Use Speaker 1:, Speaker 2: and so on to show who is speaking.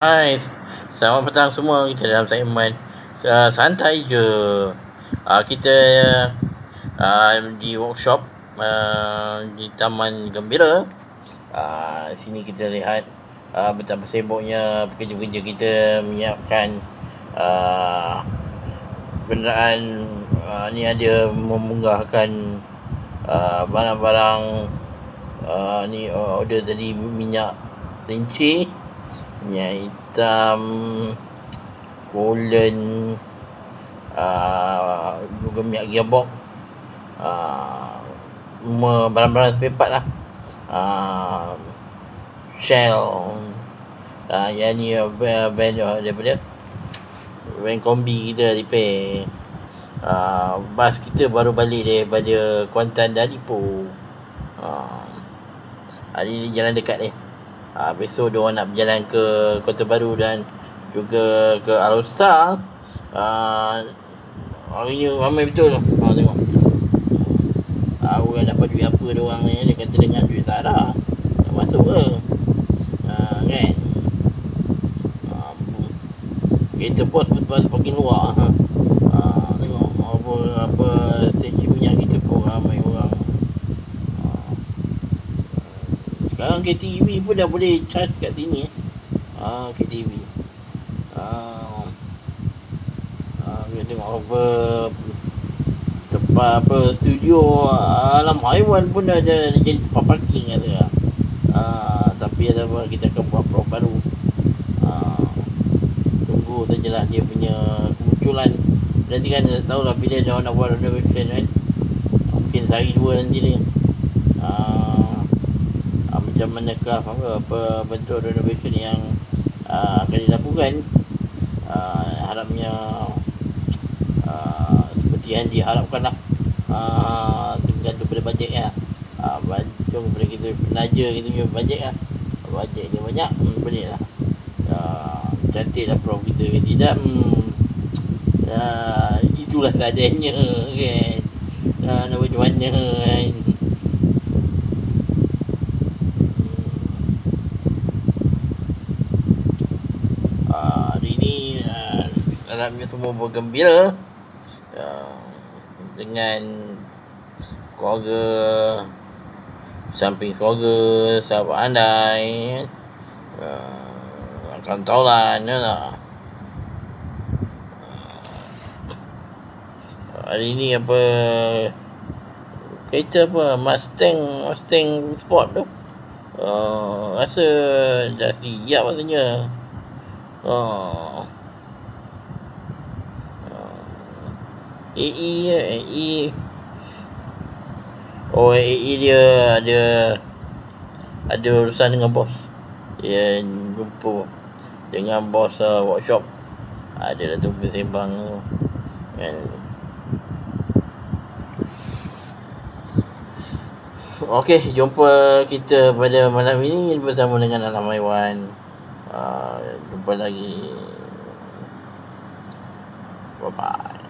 Speaker 1: Hai, selamat petang semua. Kita dalam segmen santai je. Kita di workshop di Taman Gembira. Sini kita lihat betapa sibuknya pekerja-pekerja kita menyiapkan kenderaan. Ni ada memunggahkan barang-barang. Ni order tadi minyak rinci, minyak hitam, coolant, juga minyak gearbox, barang-barang spare part lah. Shell, yang ni van daripada van kombi kita repair. Bas kita baru balik daripada Kuantan dan Ipoh. Hari ni jalan dekat ni. Besok diorang nak berjalan ke Kota Baru dan juga ke Alor-Star. Hari ni ramai betul. Tengok. Orang dapat duit apa diorang ni. Dia kata dengan duit tak ada, tak masuk ke. Kan. Kereta bos lepas parking luar. Tengok apa stesen minyak kita pun ramai orang. Sekarang KTV pun dah boleh charge kat sini. KTV. Kita tengok apa tempat studio alam haiwan pun dah jadi tempat parking kata. Tapi ada apa, kita akan buat prop baru. Tunggu sajalah dia punya kemunculan. Nanti kan tahulah bila dia nak buat renovation kan. Mungkin sehari dua nanti ni. Macam manakah apa bentuk renovation yang akan dilakukan. Harapnya seperti yang diharapkan lah. Tergantung pada bajet ya. Tergantung pada kita penaja kita punya bajet lah. Bajet dia banyak, boleh lah. Cantik lah prop kita kan tidak. Itulah seadanya kan. Nak macam mana kan. Hari ni harapnya semua bergembira dengan keluarga, samping keluarga, sahabat andai, kawan-kawan lah. Hari ni apa, kereta apa, Mustang Sport tu, rasa dah siap rasanya. AE dia ada urusan dengan bos. Dia jumpa dengan bos workshop. Dia dah tu bersembang kan. Okey, jumpa kita pada malam ini bersama dengan Alam Haiwan. Jumpa lagi. Bye-bye.